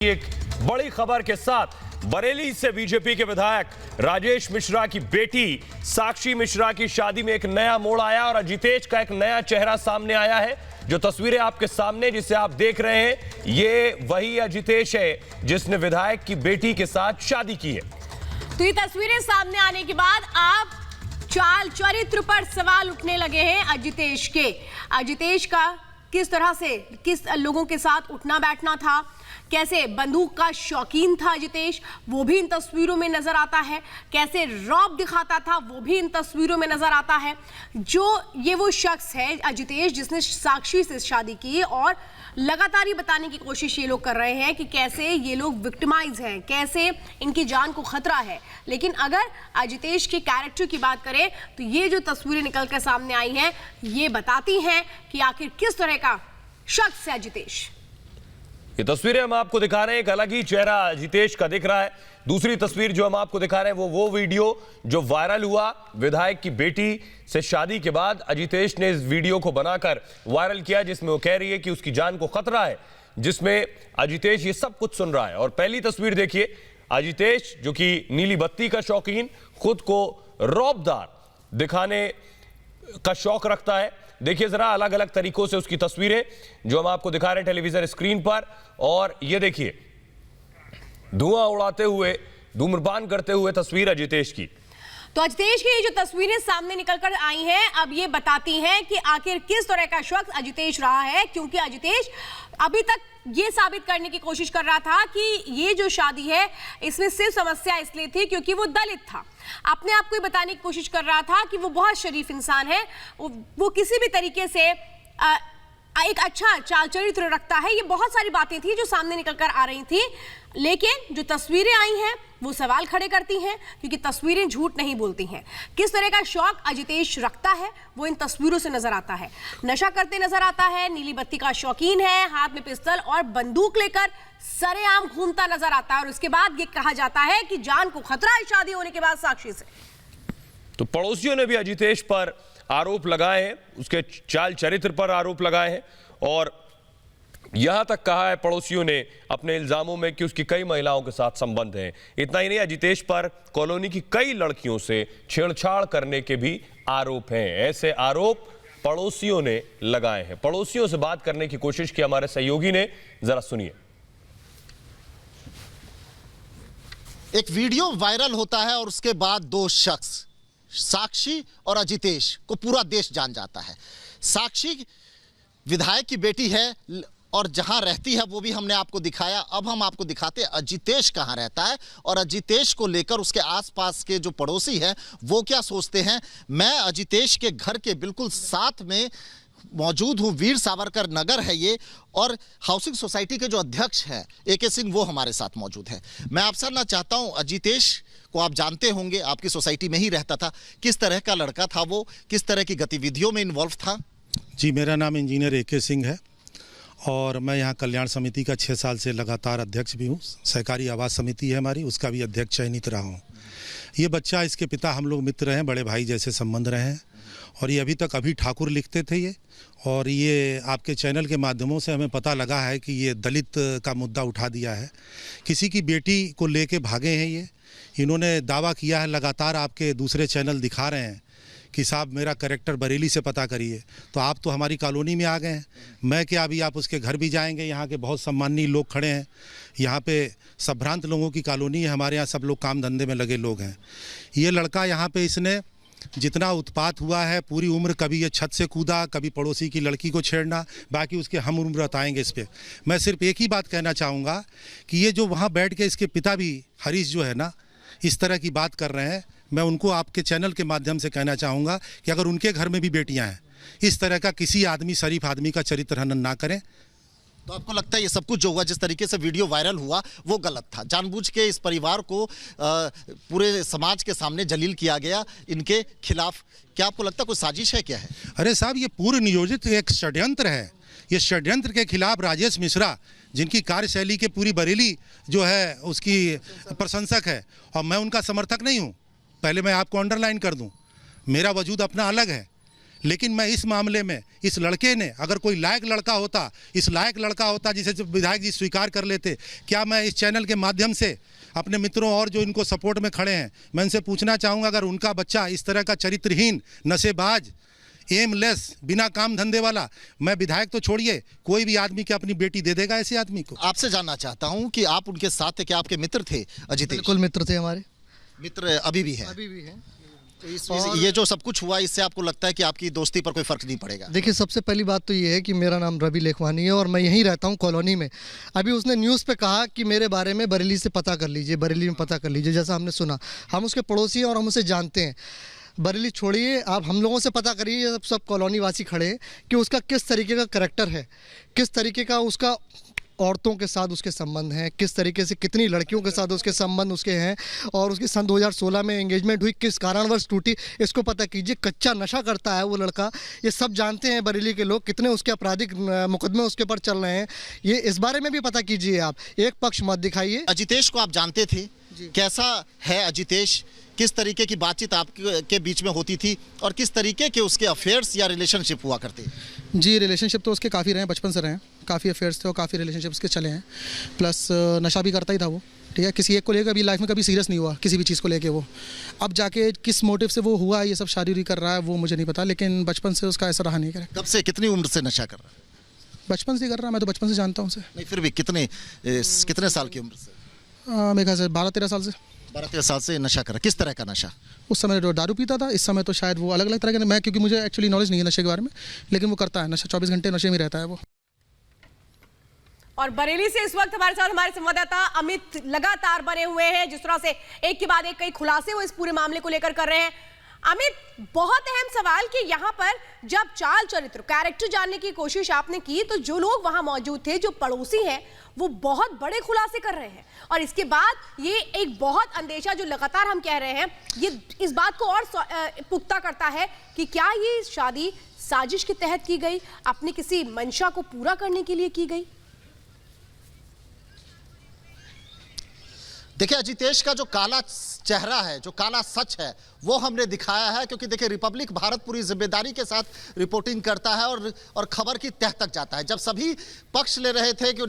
एक बड़ी खबर के साथ बरेली से बीजेपी के विधायक राजेश मिश्रा की बेटी साक्षी मिश्रा की शादी में एक नया मोड़ आया और अजितेश का एक नया चेहरा सामने आया है। जो तस्वीरें आपके सामने जिसे आप देख रहे हैं, ये वही अजितेश है जिसने विधायक की बेटी के साथ शादी की है। तो ये तस्वीरें सामने आने के बाद आप चाल चरित्र पर सवाल उठने लगे हैं अजितेश के। अजितेश का किस तरह से किस लोगों के साथ उठना बैठना था, कैसे बंदूक का शौकीन था अजितेश, वो भी इन तस्वीरों में नजर आता है। कैसे रौब दिखाता था, वो भी इन तस्वीरों में नजर आता है। ये वो शख्स है अजितेश जिसने साक्षी से शादी की और लगातार ये बताने की कोशिश ये लोग कर रहे हैं कि कैसे ये लोग विक्टिमाइज हैं, कैसे इनकी जान को खतरा है। लेकिन अगर अजितेश के कैरेक्टर की बात करें तो ये जो तस्वीरें निकल कर सामने आई हैं, ये बताती हैं कि आखिर किस तरह का शख्स है अजितेश। ये तस्वीरें हम आपको दिखा रहे हैं, एक अलग ही चेहरा अजितेश का दिख रहा है। दूसरी तस्वीर जो हम आपको दिखा रहे हैं वो वीडियो जो वायरल हुआ विधायक की बेटी से शादी के बाद अजितेश ने इस वीडियो को बनाकर वायरल किया, जिसमें वो कह रही है कि उसकी जान को खतरा है, जिसमें अजितेश ये सब कुछ सुन रहा है। और पहली तस्वीर देखिए, अजितेश जो कि नीली बत्ती का शौकीन, खुद को रौबदार दिखाने का शौक रखता है। देखिए जरा अलग अलग तरीकों से उसकी तस्वीरें जो हम आपको दिखा रहे हैं टेलीविजन स्क्रीन पर। और ये देखिए धुआं उड़ाते हुए, धूम्रपान करते हुए तस्वीर अजितेश की। तो अजितेश की ये जो तस्वीरें सामने निकलकर आई हैं, अब ये बताती हैं कि आखिर किस तरह का शख्स अजितेश रहा है। क्योंकि अजितेश अभी तक ये साबित करने की कोशिश कर रहा था कि ये जो शादी है इसमें सिर्फ समस्या इसलिए थी क्योंकि वो दलित था। अपने आप को ये बताने की कोशिश कर रहा था कि वो बहुत शरीफ इंसान है, वो किसी भी तरीके से एक अच्छा चाल चरित्र रखता है। ये बहुत सारी बातें थी जो सामने निकलकर आ रही थी, लेकिन जो तस्वीरें आई हैं वो सवाल खड़े करती हैं क्योंकि तस्वीरें झूठ नहीं बोलती हैं। किस तरह का शौक अजितेश रखता है वो इन तस्वीरों से नजर आता है। नशा करते नजर आता है, नीली बत्ती का शौकीन है, हाथ में पिस्तौल और बंदूक लेकर सरेआम घूमता नजर आता है। और उसके बाद ये कहा जाता है कि जान को खतरा है शादी होने के बाद साक्षी से। तो पड़ोसियों ने भी अजितेश पर आरोप लगाए हैं, उसके चाल चरित्र पर आरोप लगाए हैं और यहां तक कहा है पड़ोसियों ने अपने इल्जामों में कि उसकी कई महिलाओं के साथ संबंध हैं। इतना ही नहीं, अजितेश पर कॉलोनी की कई लड़कियों से छेड़छाड़ करने के भी आरोप हैं। ऐसे आरोप पड़ोसियों ने लगाए हैं। पड़ोसियों से बात करने की कोशिश की हमारे सहयोगी ने, जरा सुनिए। एक वीडियो वायरल होता है और उसके बाद दो शख्स साक्षी और अजितेश को पूरा देश जान जाता है। साक्षी विधायक की बेटी है और जहां रहती है वो भी हमने आपको दिखाया। अब हम आपको दिखाते हैं अजितेश कहां रहता है और अजितेश को लेकर उसके आसपास के जो पड़ोसी हैं वो क्या सोचते हैं। मैं अजितेश के घर के बिल्कुल साथ में मौजूद हूं, वीर सावरकर नगर है ये, और हाउसिंग सोसाइटी के जो अध्यक्ष हैं AK सिंह वो हमारे साथ मौजूद हैं। मैं आपसे जानना चाहता हूं, अजितेश को आप जानते होंगे, आपकी सोसाइटी में ही रहता था, किस तरह का लड़का था वो, किस तरह की गतिविधियों में इन्वॉल्व था? जी, मेरा नाम इंजीनियर AK सिंह है और मैं यहाँ कल्याण समिति का 6 साल से लगातार अध्यक्ष भी हूँ। सहकारी आवास समिति है हमारी, उसका भी अध्यक्ष चयनित रहा हूँ। ये बच्चा, इसके पिता हम लोग मित्र हैं, बड़े भाई जैसे संबंध रहे हैं और ये अभी ठाकुर लिखते थे ये। और ये आपके चैनल के माध्यमों से हमें पता लगा है कि ये दलित का मुद्दा उठा दिया है, किसी की बेटी को लेके भागे हैं ये। इन्होंने दावा किया है, लगातार आपके दूसरे चैनल दिखा रहे हैं कि साहब मेरा कैरेक्टर बरेली से पता करिए। तो आप तो हमारी कॉलोनी में आ गए हैं, मैं क्या, अभी आप उसके घर भी जाएंगे। यहाँ के बहुत सम्माननीय लोग खड़े हैं, यहाँ पे संभ्रांत लोगों की कॉलोनी है, हमारे यहाँ सब लोग काम धंधे में लगे लोग हैं। ये लड़का यहाँ पे इसने जितना उत्पात हुआ है, पूरी उम्र कभी ये छत से कूदा, कभी पड़ोसी की लड़की को छेड़ना, बाकी उसके हम उम्र बताएंगे इस पर। मैं सिर्फ एक ही बात कहना चाहूँगा कि ये जो वहाँ बैठ के इसके पिता भी हरीश जो है ना, इस तरह की बात कर रहे हैं, मैं उनको आपके चैनल के माध्यम से कहना चाहूँगा कि अगर उनके घर में भी बेटियां हैं, इस तरह का किसी आदमी, शरीफ आदमी का चरित्र हनन ना करें। तो आपको लगता है ये सब कुछ जो हुआ, जिस तरीके से वीडियो वायरल हुआ, वो गलत था? जानबूझ के इस परिवार को पूरे समाज के सामने जलील किया गया इनके खिलाफ। क्या आपको लगता है कोई साजिश है, क्या है? अरे साहब, ये पूर्व नियोजित एक षड्यंत्र है। ये षड्यंत्र के खिलाफ राजेश मिश्रा, जिनकी कार्यशैली के पूरी बरेली जो है उसकी प्रशंसक है, और मैं उनका समर्थक नहीं हूँ। पहले मैं आपको अंडरलाइन कर दूँ, मेरा वजूद अपना अलग है, लेकिन मैं इस मामले में इस लड़के ने अगर कोई लायक लड़का होता, इस लायक लड़का होता जिसे विधायक जी स्वीकार कर लेते, क्या मैं इस चैनल के माध्यम से अपने मित्रों और जो इनको सपोर्ट में खड़े हैं, मैं इनसे पूछना चाहूँगा, अगर उनका बच्चा इस तरह का चरित्रहीन, नशेबाज, एमलेस, बिना काम धंधे वाला, मैं विधायक तो छोड़िए, कोई भी आदमी क्या अपनी बेटी दे देगा ऐसे आदमी को? आपसे जानना चाहता हूं कि आप उनके साथ थे, क्या आपके मित्र थे अजितेश? बिल्कुल मित्र थे हमारे, मित्र अभी भी हैं? अभी भी हैं। तो ये जो सब कुछ हुआ, इससे आपको लगता है कि आपकी दोस्ती पर कोई फर्क नहीं पड़ेगा? देखिए, सबसे पहली बात तो ये है कि मेरा नाम रवि लेखवानी है और मैं यहीं रहता हूँ कॉलोनी में। अभी उसने न्यूज़ पे कहा कि मेरे बारे में बरेली से पता कर लीजिए, बरेली में पता कर लीजिए। जैसा हमने सुना, हम उसके पड़ोसी हैं और हम उसे जानते हैं। बरेली छोड़िए, आप हम लोगों से पता करिए, सब कॉलोनी वासी खड़े हैं कि उसका किस तरीके का करैक्टर है, किस तरीके का उसका औरतों के साथ उसके संबंध हैं, किस तरीके से कितनी लड़कियों के साथ उसके संबंध उसके हैं, और उसकी सन 2016 में एंगेजमेंट हुई, किस कारणवश टूटी, इसको पता कीजिए। कच्चा नशा करता है वो लड़का, ये सब जानते हैं बरेली के लोग। कितने उसके आपराधिक मुकदमे उसके ऊपर चल रहे हैं, ये इस बारे में भी पता कीजिए। आप एक पक्ष मत दिखाइए। अजितेश को आप जानते थे, कैसा है अजितेश? किस तरीके की बातचीत आपके बीच में होती थी और किस तरीके के उसके अफेयर्स या रिलेशनशिप हुआ करते? जी, रिलेशनशिप तो उसके काफ़ी रहे हैं, बचपन से रहे हैं, काफ़ी अफेयर्स थे और काफ़ी रिलेशनशिप उसके चले हैं। प्लस नशा भी करता ही था वो, ठीक है। किसी एक को लेकर अभी लाइफ में कभी सीरियस नहीं हुआ, किसी भी चीज़ को लेके वो। अब जाके किस मोटिव से वो हुआ, ये सब शादी कर रहा है, वो मुझे नहीं पता, लेकिन बचपन से उसका ऐसा रहा नहीं। करे कब से, कितनी उम्र से नशा कर रहा है? बचपन से कर रहा है, मैं तो बचपन से जानता हूँ उसे। नहीं, फिर भी कितने साल की उम्र से? मेरे ख्याल से 12-13 साल से। 12-13 साल से नशा कर रहा है। किस तरह का नशा? उस समय जो दारू पीता था, इस समय तो शायद वो अलग अलग तरह के, मैं क्योंकि मुझे एक्चुअली नॉलेज नहीं है नशे के बारे में, लेकिन वो करता है नशा, 24 घंटे नशे में रहता है वो। और बरेली से इस वक्त हमारे साथ हमारे संवाददाता अमित लगातार बने हुए हैं, जिस तरह से एक के बाद एक कई खुलासे वो इस पूरे मामले को लेकर कर रहे हैं। अमित, बहुत अहम सवाल कि यहाँ पर जब चाल चरित्र, कैरेक्टर जानने की कोशिश आपने की, तो जो लोग वहां मौजूद थे, जो पड़ोसी हैं, वो बहुत बड़े खुलासे कर रहे हैं। और इसके बाद ये एक बहुत अंदेशा जो लगातार हम कह रहे हैं, ये इस बात को और पुख्ता करता है कि क्या ये शादी साजिश के तहत की गई, अपनी किसी मंशा को पूरा करने के लिए की गई? देखिए, अजितेश का जो काला चेहरा है, जो काला सच है, वो हमने दिखाया है, क्योंकि देखिए रिपब्लिक भारत पूरी जिम्मेदारी के साथ रिपोर्टिंग करता है और खबर की तह तक जाता है। जब सभी पक्ष ले रहे थे कि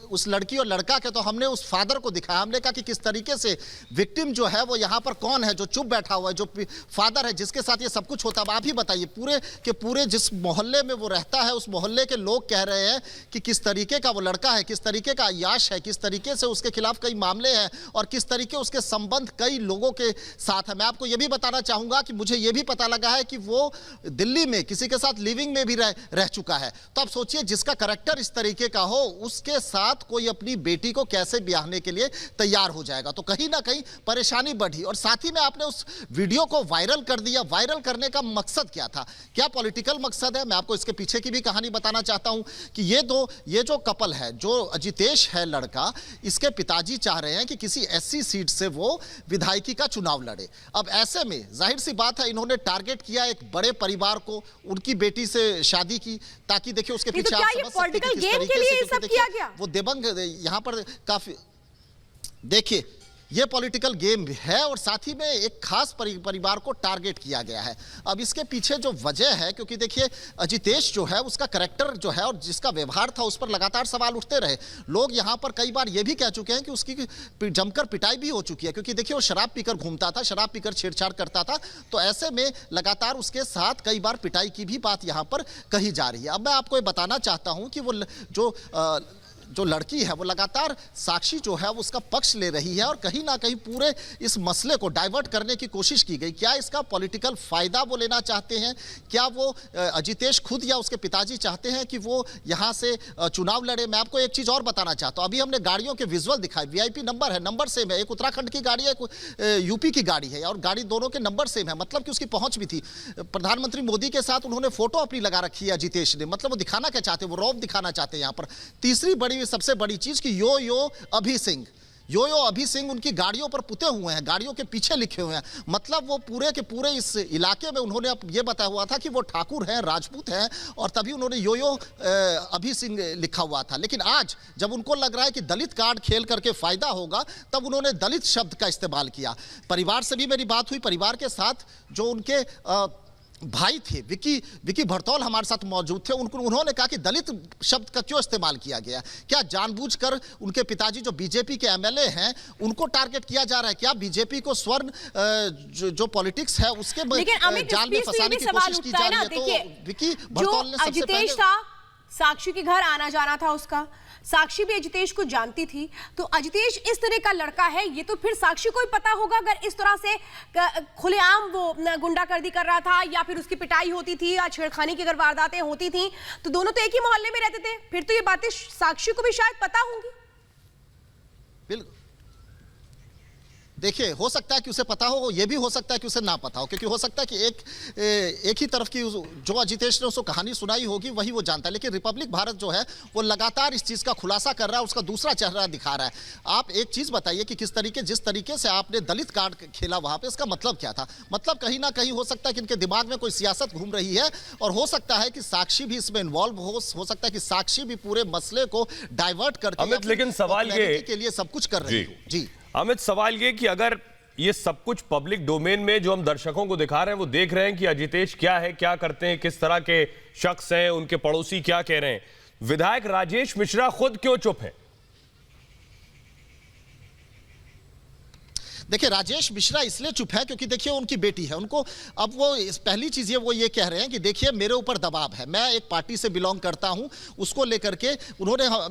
उस लड़की और लड़का के, तो हमने उस फादर को दिखाया। हमने कहा कि किस तरीके से विक्टिम जो है वो यहाँ पर कौन है, जो चुप बैठा हुआ है, जो फादर है जिसके साथ ये सब कुछ होता है। अब आप ही बताइए, पूरे के पूरे जिस मोहल्ले में वो रहता है, उस मोहल्ले के लोग कह रहे हैं कि किस तरीके का वो लड़का है, किस तरीके का अय्याश है, किस तरीके से उसके खिलाफ कई मामले हैं और किस तरीके उसके संबंध कई लोगों के साथ है। मैं आपको ये भी बताना चाहूंगा कि मुझे ये भी पता लगा है कि वो दिल्ली में किसी के साथ लिविंग में भी रह चुका है। तो आप सोचिए, जिसका करैक्टर इस तरीके का हो, उसके साथ कोई अपनी बेटी को कैसे ब्याहने के लिए तैयार हो जाएगा? तो कहीं ना कहीं परेशानी बढ़ी। और साथ ही में आपने उस वीडियो को वायरल कर दिया। वायरल करने का मकसद क्या था? क्या पॉलिटिकल मकसद है? मैं आपको इसके पीछे की भी कहानी बताना चाहता हूं कि ये जो कपल है, जो अजितेश है लड़का, इसके पिताजी चाह रहे हैं कि किसी एससी सीट से वो विधायकी का चुनाव लड़े। अब ऐसे में जाहिर सी बात है, इन्होंने टारगेट किया एक बड़े परिवार को, उनकी बेटी से शादी की, ताकि देखिए उसके पीछे आप समझ सकते हैं कि किस तरीके से, क्योंकि देखिए वो देबंग यहाँ पर काफी, देखिए ये पॉलिटिकल गेम है और साथ ही में एक खास परिवार को टारगेट किया गया है। अब इसके पीछे जो वजह है, क्योंकि देखिए अजितेश जो है, उसका करैक्टर जो है और जिसका व्यवहार था, उस पर लगातार सवाल उठते रहे। लोग यहाँ पर कई बार ये भी कह चुके हैं कि उसकी जमकर पिटाई भी हो चुकी है, क्योंकि देखिए वो शराब पीकर घूमता था, शराब पीकर छेड़छाड़ करता था। तो ऐसे में लगातार उसके साथ कई बार पिटाई की भी बात यहाँ पर कही जा रही है। अब मैं आपको ये बताना चाहता हूँ कि वो जो लड़की है, वो लगातार साक्षी जो है वो उसका पक्ष ले रही है और कहीं ना कहीं पूरे इस मसले को डाइवर्ट करने की कोशिश की गई। क्या इसका पॉलिटिकल फायदा वो लेना चाहते हैं? क्या वो अजितेश खुद या उसके पिताजी चाहते हैं कि वो यहाँ से चुनाव लड़े? मैं आपको एक चीज़ और बताना चाहता हूँ। अभी हमने गाड़ियों के विजुअल दिखाए, वीआईपी नंबर है, नंबर सेम है, एक उत्तराखंड की गाड़ी है, एक यूपी की गाड़ी है, और गाड़ी दोनों के नंबर सेम है, मतलब कि उसकी पहुंच भी थी। प्रधानमंत्री मोदी के साथ उन्होंने फोटो अपनी लगा रखी है अजितेश ने, मतलब वो दिखाना क्या चाहते हैं? वो रौब दिखाना चाहते हैं यहाँ पर। तीसरी सबसे बड़ी चीज कि यो अभी सिंह उनकी गाड़ियों पर पुते हुए हैं, गाड़ियों के पीछे लिखे हुए हैं। मतलब वो पूरे के पूरे इस इलाके में उन्होंने ये बताया हुआ था कि वो ठाकुर हैं, राजपूत हैं, और तभी उन्होंने यो अभी सिंह लिखा हुआ था। लेकिन आज जब उनको लग रहा है कि दलित कार्ड खेल करके फायदा होगा, तब उन्होंने दलित शब्द का इस्तेमाल किया। परिवार से भी मेरी बात हुई, परिवार के साथ जो उनके भाई थे, विकी भरतौल हमारे साथ मौजूद थे। उन्होंने कहा कि दलित शब्द का क्यों इस्तेमाल किया गया, क्या जानबूझकर उनके पिताजी जो बीजेपी के एमएलए हैं उनको टारगेट किया जा रहा है, क्या बीजेपी को स्वर्ण जो पॉलिटिक्स है उसके जाल में फंसाने की कोशिश की जा रही है? तो विकी भरतौल ने सबसे पहले था, साक्षी के घर आना जाना था उसका, साक्षी भी अजितेश को जानती थी, तो अजितेश इस तरह का लड़का है, ये तो फिर साक्षी को ही पता होगा अगर इस तरह से खुलेआम वो गुंडागर्दी कर रहा था या फिर उसकी पिटाई होती थी या छेड़खानी की अगर वारदातें होती थी, तो दोनों तो एक ही मोहल्ले में रहते थे, फिर तो ये बातें साक्षी को भी शायद पता होंगी। बिल्कुल, देखिए हो सकता है कि उसे पता हो, ये भी हो सकता है कि उसे ना पता हो, क्योंकि हो सकता है कि एक ही तरफ की जो अजितेश ने उसको कहानी सुनाई होगी वही वो जानता है। लेकिन रिपब्लिक भारत जो है वो लगातार इस चीज़ का खुलासा कर रहा है, उसका दूसरा चेहरा दिखा रहा है। आप एक चीज़ बताइए कि जिस तरीके से आपने दलित कार्ड खेला वहाँ पे, इसका मतलब क्या था? मतलब कहीं ना कहीं हो सकता है कि इनके दिमाग में कोई सियासत घूम रही है, और हो सकता है कि साक्षी भी इसमें इन्वॉल्व हो सकता है कि साक्षी भी पूरे मसले को डाइवर्ट करके लेकिन सवाल ये के लिए सब कुछ कर रही हो। जी अमित, सवाल ये कि अगर ये सब कुछ पब्लिक डोमेन में जो हम दर्शकों को दिखा रहे हैं, वो देख रहे हैं कि अजितेश क्या है, क्या करते हैं, किस तरह के शख्स हैं, उनके पड़ोसी क्या कह रहे हैं, विधायक राजेश मिश्रा खुद क्यों चुप है? देखिए, राजेश मिश्रा इसलिए चुप है क्योंकि देखिए उनकी बेटी है, उनको अब वो पहली चीज़ वो ये कह रहे हैं कि देखिए मेरे ऊपर दबाव है, मैं एक पार्टी से बिलोंग करता हूं, उसको लेकर के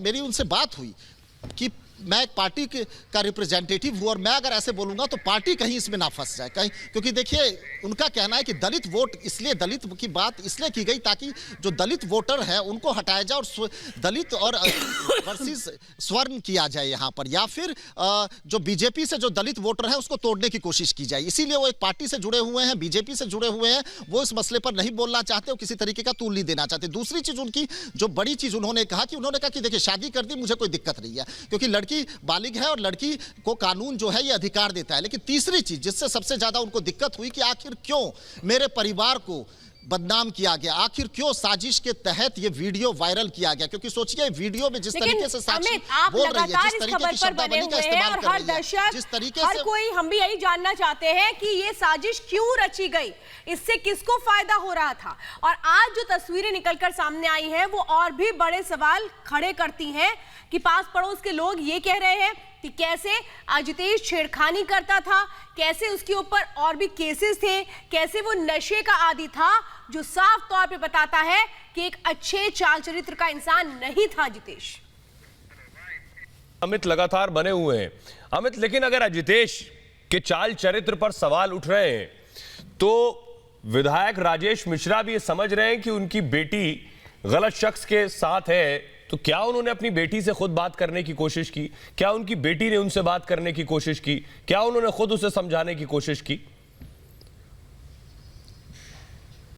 मेरी उनसे बात हुई कि मैं एक पार्टी का रिप्रेजेंटेटिव हूं और मैं अगर ऐसे बोलूंगा तो पार्टी कहीं इसमें ना फंस जाए कहीं, क्योंकि देखिए उनका कहना है कि दलित वोट इसलिए, दलित की बात इसलिए की गई ताकि जो दलित वोटर है उनको हटाया जाए और दलित और वर्सेस स्वर्ण किया जाए यहाँ पर, या फिर जो बीजेपी से जो दलित वोटर है उसको तोड़ने की कोशिश की जाए। इसीलिए वो एक पार्टी से जुड़े हुए हैं, बीजेपी से जुड़े हुए हैं, वो इस मसले पर नहीं बोलना चाहते और किसी तरीके का तूल नहीं देना चाहते। दूसरी चीज उनकी जो बड़ी चीज उन्होंने कहा कि देखिए शादी कर दी, मुझे कोई दिक्कत नहीं है क्योंकि लड़की बालिग है और लड़की को कानून जो है ये अधिकार देता है। लेकिन तीसरी चीज जिससे सबसे ज्यादा उनको दिक्कत हुई कि आखिर क्यों मेरे परिवार को बदनाम किया गया, आखिर क्यों साजिश के तहत ये वीडियो वायरल किया गया, क्योंकि सोचिए वीडियो में जिस तरीके से साक्षी बोल रही है, जिस तरीके की शब्दावली का इस्तेमाल कर रही है, जिस तरीके से कोई, हम भी यही जानना चाहते हैं कि ये साजिश क्यों रची गई, इससे किसको फायदा हो रहा था। और आज जो तस्वीरें निकलकर सामने आई हैं वो और भी बड़े सवाल खड़े करती हैं कि पास पड़ोस के लोग ये कह रहे हैं कि कैसे अजितेश छेड़खानी करता था, कैसे उसके ऊपर और भी केसेस थे, कैसे वो नशे का आदी था, जो साफ तौर पे बताता है कि एक अच्छे चाल चरित्र का इंसान नहीं था अजितेश। अमित लगातार बने हुए हैं अमित, लेकिन अगर अजितेश के चाल चरित्र पर सवाल उठ रहे हैं तो विधायक राजेश मिश्रा भी ये समझ रहे हैं कि उनकी बेटी गलत शख्स के साथ है, तो क्या उन्होंने अपनी बेटी से खुद बात करने की कोशिश की? क्या उनकी बेटी ने उनसे बात करने की कोशिश की? क्या उन्होंने खुद उसे समझाने की कोशिश की?